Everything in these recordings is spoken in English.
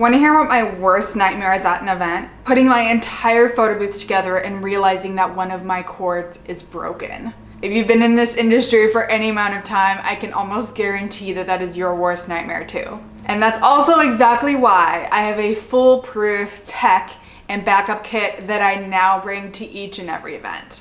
Want to hear what my worst nightmare is at an event? Putting my entire photo booth together and realizing that one of my cords is broken. If you've been in this industry for any amount of time, I can almost guarantee that that is your worst nightmare too. And that's also exactly why I have a foolproof tech and backup kit that I now bring to each and every event.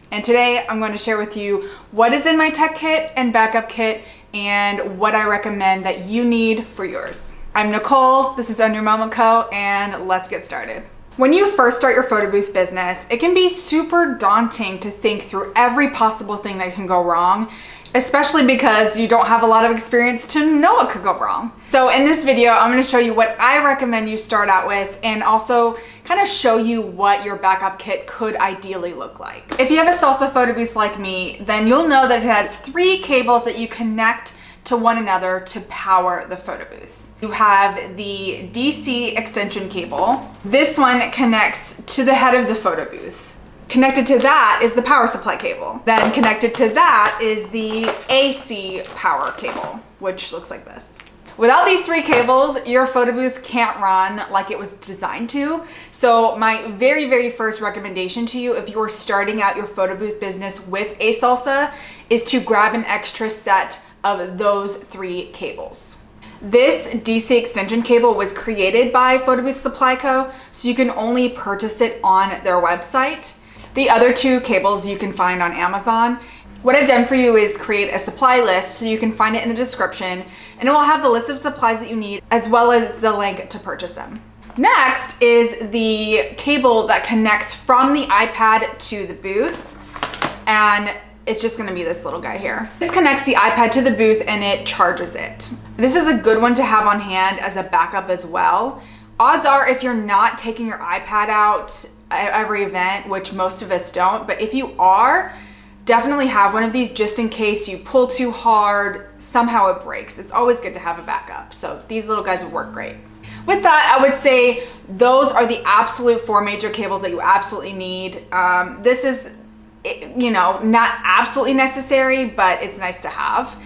And today I'm going to share with you what is in my tech kit and backup kit and what I recommend that you need for yours. I'm Nicole, this is Own Your Moment Co, and let's get started. When you first start your photo booth business, it can be super daunting to think through every possible thing that can go wrong, especially because you don't have a lot of experience to know what could go wrong. So in this video, I'm going to show you what I recommend you start out with and also kind of show you what your backup kit could ideally look like. If you have a salsa photo booth like me, then you'll know that it has 3 cables that you connect to one another to power the photo booth. You have the DC extension cable. This one connects to the head of the photo booth. Connected to that is the power supply cable. Then connected to that is the AC power cable, which looks like this. Without these 3 cables, your photo booth can't run like it was designed to. So my very first recommendation to you if you are starting out your photo booth business with a salsa is to grab an extra set of those 3 cables. This DC extension cable was created by Photo Booth Supply Co, so you can only purchase it on their website. The other 2 cables you can find on Amazon. What I've done for you is create a supply list so you can find it in the description, and it will have the list of supplies that you need as well as the link to purchase them. Next is the cable that connects from the iPad to the booth, and it's just gonna be this little guy here. This connects the iPad to the booth and it charges it. This is a good one to have on hand as a backup as well. Odds are if you're not taking your iPad out at every event, which most of us don't, but if you are, definitely have one of these just in case you pull too hard, somehow it breaks. It's always good to have a backup. So these little guys would work great. With that, I would say those are the absolute 4 major cables that you absolutely need. This is, you know, not absolutely necessary, but it's nice to have.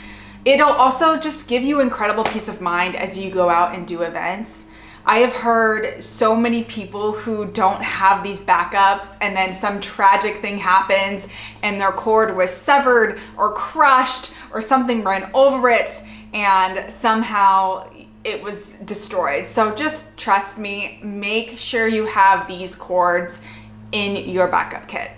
It'll also just give you incredible peace of mind as you go out and do events. I have heard so many people who don't have these backups and then some tragic thing happens and their cord was severed or crushed or something ran over it and somehow it was destroyed. So just trust me, make sure you have these cords in your backup kit.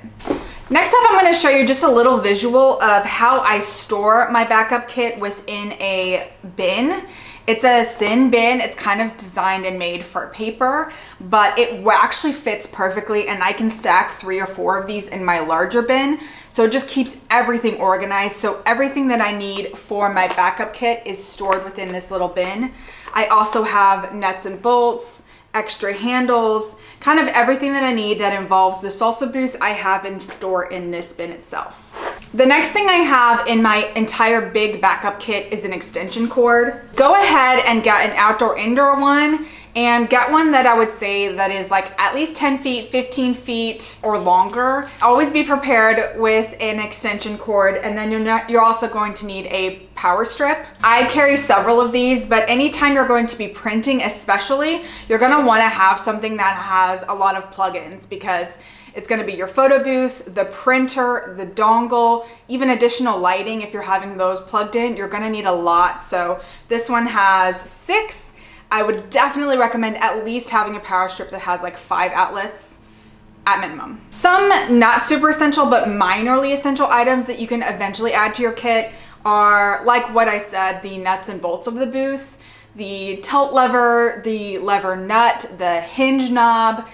Next up, I'm going to show you just a little visual of how I store my backup kit within a bin. It's a thin bin. It's kind of designed and made for paper, but it actually fits perfectly, and I can stack 3 or 4 of these in my larger bin. So it just keeps everything organized. So everything that I need for my backup kit is stored within this little bin. I also have nuts and bolts, extra handles, kind of everything that I need that involves the salsa booth I have in store in this bin itself. The next thing I have in my entire big backup kit is an extension cord. Go ahead and get an outdoor-indoor one and get one that I would say that is like at least 10 feet, 15 feet or longer. Always be prepared with an extension cord, and then you're also going to need a power strip. I carry several of these, but anytime you're going to be printing especially, you're gonna wanna have something that has a lot of plugins because it's gonna be your photo booth, the printer, the dongle, even additional lighting. If you're having those plugged in, you're gonna need a lot. So this one has 6. I would definitely recommend at least having a power strip that has like 5 outlets at minimum. Some not super essential, but minorly essential items that you can eventually add to your kit are, like what I said, the nuts and bolts of the booth, the tilt lever, the lever nut, the hinge knob.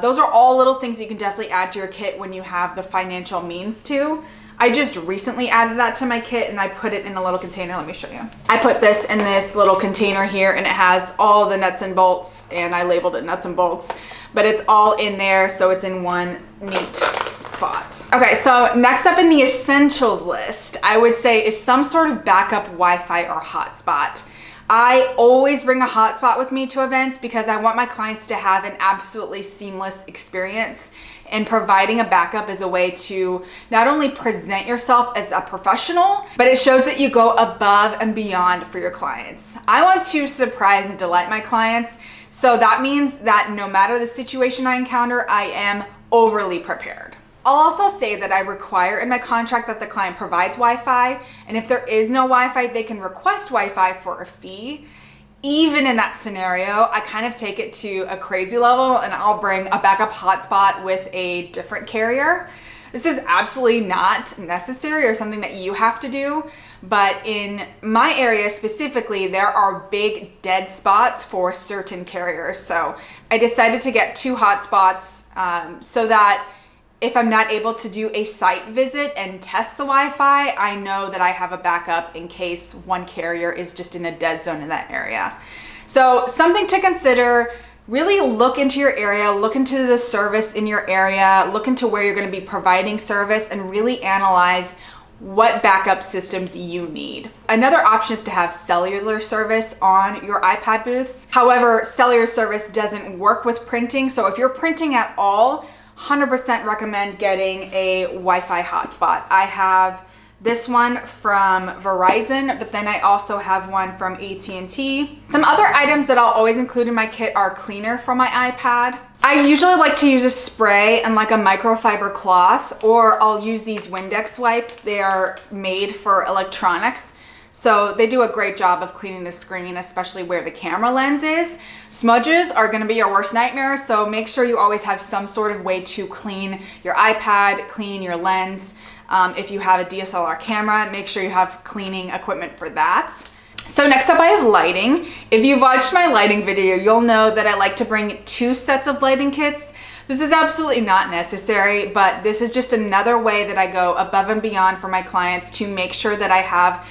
Those are all little things you can definitely add to your kit when you have the financial means to. I just recently added that to my kit and I put it in a little container. Let me show you. I put this in this little container here and it has all the nuts and bolts, and I labeled it nuts and bolts, but it's all in there so it's in one neat spot. Okay, so next up in the essentials list, I would say is some sort of backup Wi-Fi or hotspot. I always bring a hotspot with me to events because I want my clients to have an absolutely seamless experience. And providing a backup is a way to not only present yourself as a professional, but it shows that you go above and beyond for your clients. I want to surprise and delight my clients, So that means that no matter the situation I encounter, I am overly prepared. I'll also say that I require in my contract that the client provides Wi-Fi, and if there is no Wi-Fi, they can request Wi-Fi for a fee. Even in that scenario, I kind of take it to a crazy level and I'll bring a backup hotspot with a different carrier. This is absolutely not necessary or something that you have to do, but in my area specifically, there are big dead spots for certain carriers. So I decided to get 2 hotspots so that if I'm not able to do a site visit and test the Wi-Fi, I know that I have a backup in case one carrier is just in a dead zone in that area. So something to consider, really look into your area, look into the service in your area, look into where you're going to be providing service, and really analyze what backup systems you need. Another option is to have cellular service on your iPad booths. However, cellular service doesn't work with printing. So if you're printing at all, 100% recommend getting a Wi-Fi hotspot. I have this one from Verizon, but then I also have one from AT&T. Some other items that I'll always include in my kit are cleaner for my iPad. I usually like to use a spray and like a microfiber cloth, or I'll use these Windex wipes. They are made for electronics. So they do a great job of cleaning the screen, especially where the camera lens is. Smudges are gonna be your worst nightmare, so make sure you always have some sort of way to clean your iPad, clean your lens. If you have a DSLR camera, make sure you have cleaning equipment for that. So next up I have lighting. If you've watched my lighting video, you'll know that I like to bring 2 sets of lighting kits. This is absolutely not necessary, but this is just another way that I go above and beyond for my clients to make sure that I have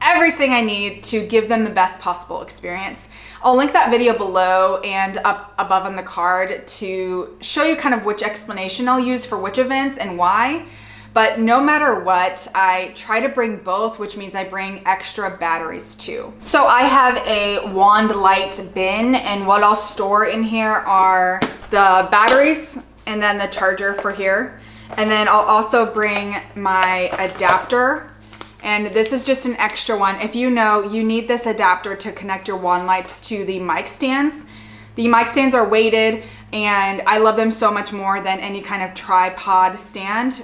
everything I need to give them the best possible experience. I'll link that video below and up above on the card to show you kind of which explanation I'll use for which events and why. But no matter what, I try to bring both, which means I bring extra batteries too. So I have a wand light bin, and what I'll store in here are the batteries and then the charger for here. And then I'll also bring my adapter. And this is just an extra one. If you know, you need this adapter to connect your wand lights to the mic stands. The mic stands are weighted, and I love them so much more than any kind of tripod stand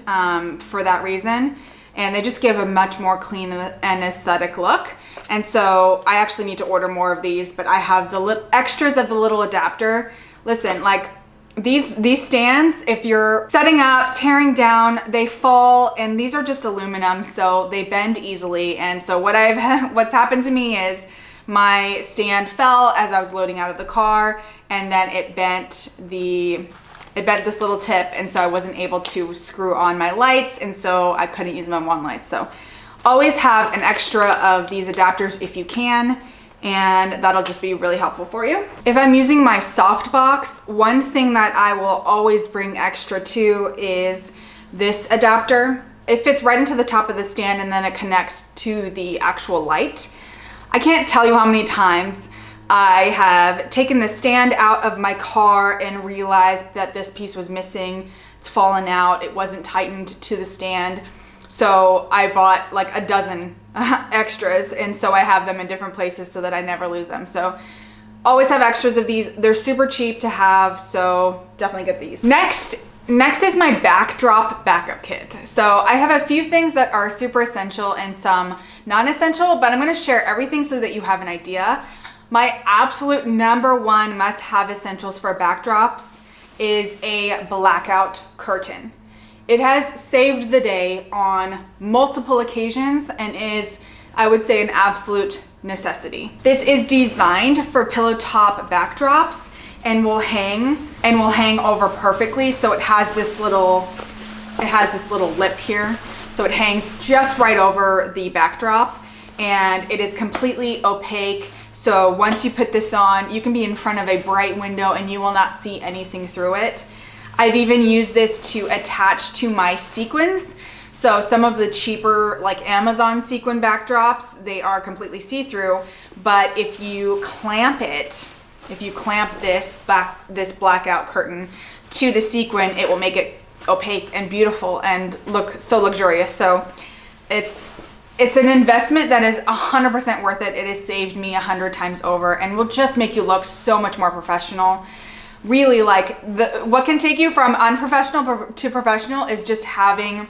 for that reason. And they just give a much more clean and aesthetic look. And so I actually need to order more of these, but I have the extras of the little adapter. Listen, like, these stands, if you're setting up, tearing down, they fall, and these are just aluminum, so they bend easily. And so what's happened to me is my stand fell as I was loading out of the car, and then it bent this little tip, and so I wasn't able to screw on my lights, and so I couldn't use them on one light. So always have an extra of these adapters if you can, and that'll just be really helpful for you. If I'm using my softbox, one thing that I will always bring extra to is this adapter. It fits right into the top of the stand, and then it connects to the actual light. I can't tell you how many times I have taken the stand out of my car and realized that this piece was missing. It's fallen out, it wasn't tightened to the stand. So I bought like a dozen extras, and so I have them in different places so that I never lose them. So always have extras of these. They're super cheap to have, so definitely get these. Next is my backdrop backup kit. So I have a few things that are super essential and some non-essential, but I'm gonna share everything so that you have an idea. My absolute #1 must-have essentials for backdrops is a blackout curtain. It has saved the day on multiple occasions and is, I would say, an absolute necessity. This is designed for pillow top backdrops and will hang over perfectly. So it has this little lip here. So it hangs just right over the backdrop, and it is completely opaque. So once you put this on, you can be in front of a bright window and you will not see anything through it. I've even used this to attach to my sequins. So some of the cheaper, like Amazon sequin backdrops, they are completely see-through, but if you clamp this blackout curtain to the sequin, it will make it opaque and beautiful and look so luxurious. So it's It's an investment that is 100% worth it. It has saved me 100 times over and will just make you look so much more professional. Really, like, what can take you from unprofessional to professional is just having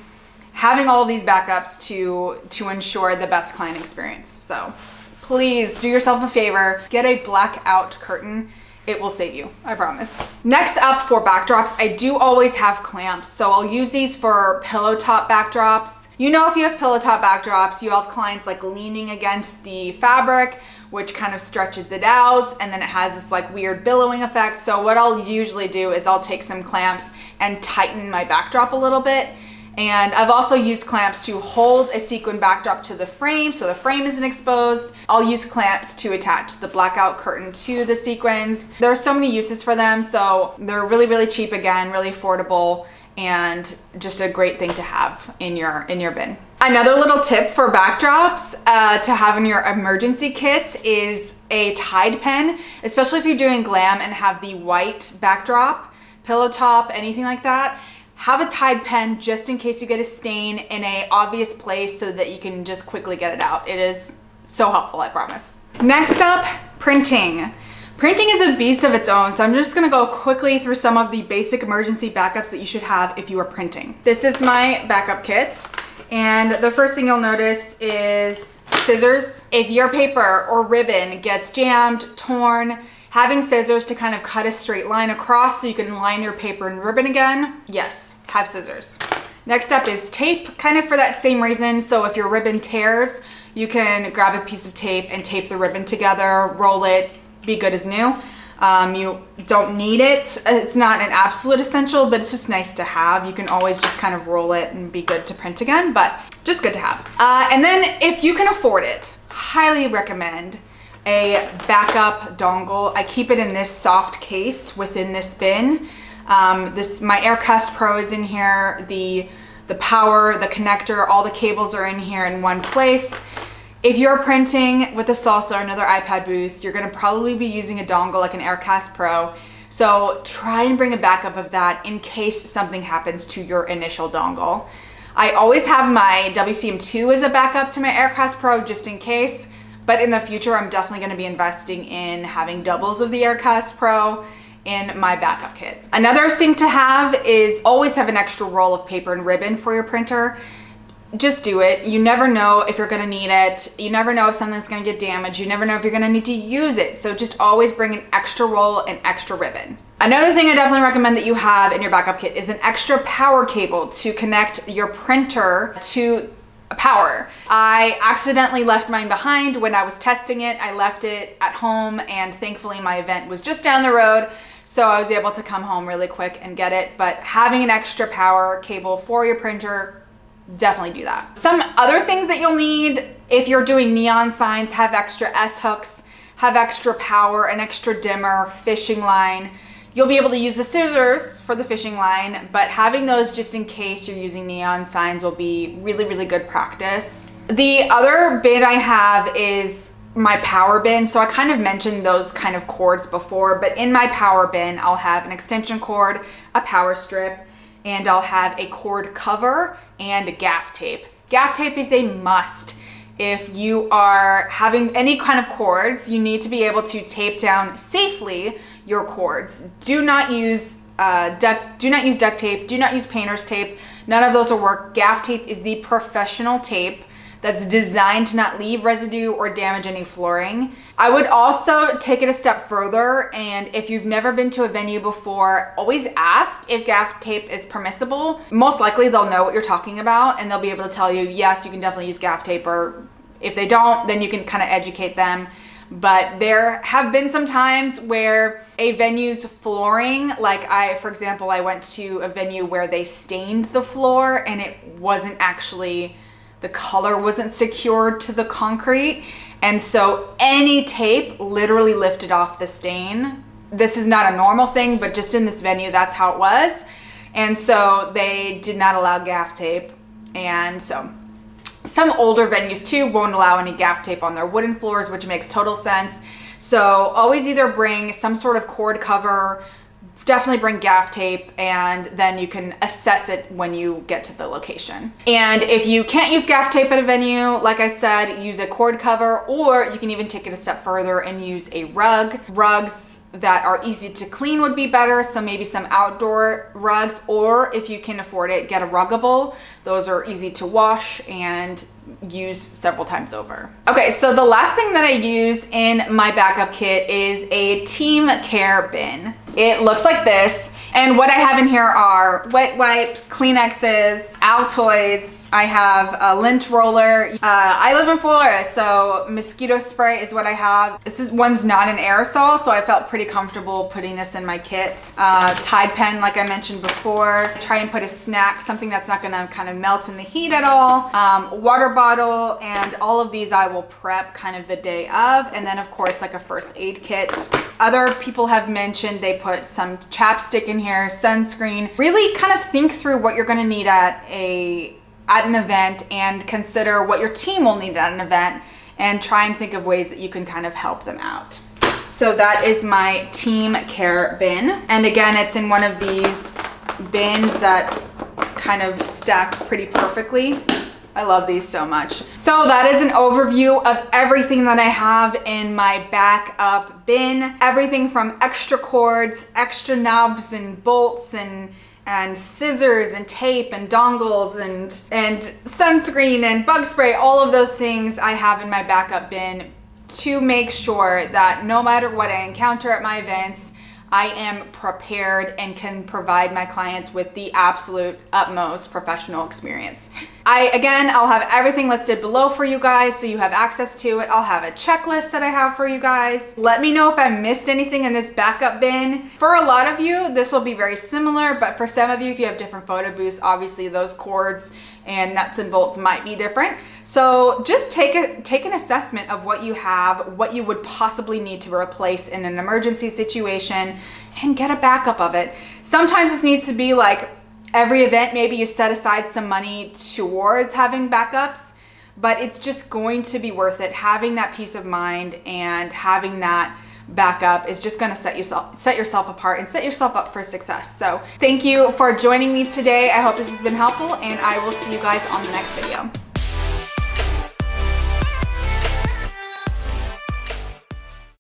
all of these backups to ensure the best client experience. So please do yourself a favor, get a blackout curtain. It will save you, I promise. Next up, for backdrops, I do always have clamps. So I'll use these for pillow top backdrops. You know, if you have pillow top backdrops, you have clients like leaning against the fabric, which kind of stretches it out, and then it has this like weird billowing effect. So what I'll usually do is I'll take some clamps and tighten my backdrop a little bit. And I've also used clamps to hold a sequin backdrop to the frame so the frame isn't exposed. I'll use clamps to attach the blackout curtain to the sequins. There are so many uses for them, so they're really, really cheap again, really affordable, and just a great thing to have in your bin. Another little tip for backdrops to have in your emergency kit is a Tide pen, especially if you're doing glam and have the white backdrop, pillow top, anything like that. Have a Tide pen just in case you get a stain in a obvious place so that you can just quickly get it out. It is so helpful, I promise. Next up, printing. Printing is a beast of its own, so I'm just gonna go quickly through some of the basic emergency backups that you should have if you are printing. This is my backup kit, and the first thing you'll notice is scissors. If your paper or ribbon gets jammed, torn, having scissors to kind of cut a straight line across so you can line your paper and ribbon again, yes, have scissors. Next up is tape, kind of for that same reason. So if your ribbon tears, you can grab a piece of tape and tape the ribbon together, roll it, be good as new. You don't need it. It's not an absolute essential, but it's just nice to have. You can always just kind of roll it and be good to print again, but just good to have. And then if you can afford it, highly recommend a backup dongle. I keep it in this soft case within this bin. My Aircast Pro is in here. The power, the connector, all the cables are in here in one place. If you're printing with a Salsa or another iPad booth, you're gonna probably be using a dongle like an Aircast Pro. So try and bring a backup of that in case something happens to your initial dongle. I always have my WCM2 as a backup to my Aircast Pro just in case. But in the future, I'm definitely gonna be investing in having doubles of the Aircast Pro in my backup kit. Another thing to have is always have an extra roll of paper and ribbon for your printer. Just do it. You never know if you're gonna need it. You never know if something's gonna get damaged. You never know if you're gonna need to use it. So just always bring an extra roll and extra ribbon. Another thing I definitely recommend that you have in your backup kit is an extra power cable to connect your printer to power. I accidentally left mine behind when I was testing it. I left it at home, and thankfully my event was just down the road, so I was able to come home really quick and get it. But having an extra power cable for your printer, definitely do that. Some other things that you'll need if you're doing neon signs: have extra S hooks, have extra power, an extra dimmer, fishing line. You'll be able to use the scissors for the fishing line, but having those just in case you're using neon signs will be really, really good practice. The other bin I have is my power bin. So I kind of mentioned those kind of cords before, but in my power bin, I'll have an extension cord, a power strip, and I'll have a cord cover and gaff tape. Gaff tape is a must. If you are having any kind of cords, you need to be able to tape down safely your cords. Do not use duct tape. Do not use painter's tape. None of those will work. Gaff tape is the professional tape that's designed to not leave residue or damage any flooring. I would also take it a step further, and if you've never been to a venue before, always ask if gaff tape is permissible. Most likely they'll know what you're talking about, and they'll be able to tell you, yes, you can definitely use gaff tape, or if they don't, then you can kind of educate them. But there have been some times where a venue's flooring, like for example, I went to a venue where they stained the floor and it wasn't actually, the color wasn't secured to the concrete. And so any tape literally lifted off the stain. This is not a normal thing, but just in this venue, that's how it was. And so they did not allow gaff tape. And so some older venues too won't allow any gaff tape on their wooden floors, which makes total sense. So always either bring some sort of cord cover, definitely bring gaff tape, and then you can assess it when you get to the location. And if you can't use gaff tape at a venue, like I said, use a cord cover, or you can even take it a step further and use a rug. Rugs that are easy to clean would be better, so maybe some outdoor rugs, or if you can afford it, get a Ruggable. Those are easy to wash and use several times over. Okay, so the last thing that I use in my backup kit is a team care bin. It looks like this, and what I have in here are wet wipes, Kleenexes, Altoids. I have a lint roller. I live in Florida, so mosquito spray is what I have. One's not an aerosol, so I felt pretty comfortable putting this in my kit. Tide pen, like I mentioned before. Try and put a snack, something that's not gonna kind of melt in the heat at all. Water bottle, and all of these I will prep kind of the day of. And then of course, like a first aid kit. Other people have mentioned they put some chapstick in here, sunscreen. Really kind of think through what you're gonna need at an event, and consider what your team will need at an event, and try and think of ways that you can kind of help them out. So that is my team care bin. And again, it's in one of these bins that kind of stack pretty perfectly. I love these so much. So that is an overview of everything that I have in my backup bin. Everything from extra cords, extra knobs and bolts, and scissors and tape and dongles and sunscreen and bug spray. All of those things I have in my backup bin to make sure that no matter what I encounter at my events, I am prepared and can provide my clients with the absolute utmost professional experience. I'll have everything listed below for you guys so you have access to it. I'll have a checklist that I have for you guys. Let me know if I missed anything in this backup bin. For a lot of you, this will be very similar, but for some of you, if you have different photo booths, obviously those cords and nuts and bolts might be different. So just take an assessment of what you have, what you would possibly need to replace in an emergency situation, and get a backup of it. Sometimes this needs to be like every event, maybe you set aside some money towards having backups, but it's just going to be worth it. Having that peace of mind and having that backup is just going to set yourself apart and set yourself up for success. So thank you for joining me today. I hope this has been helpful, and I will see you guys on the next video.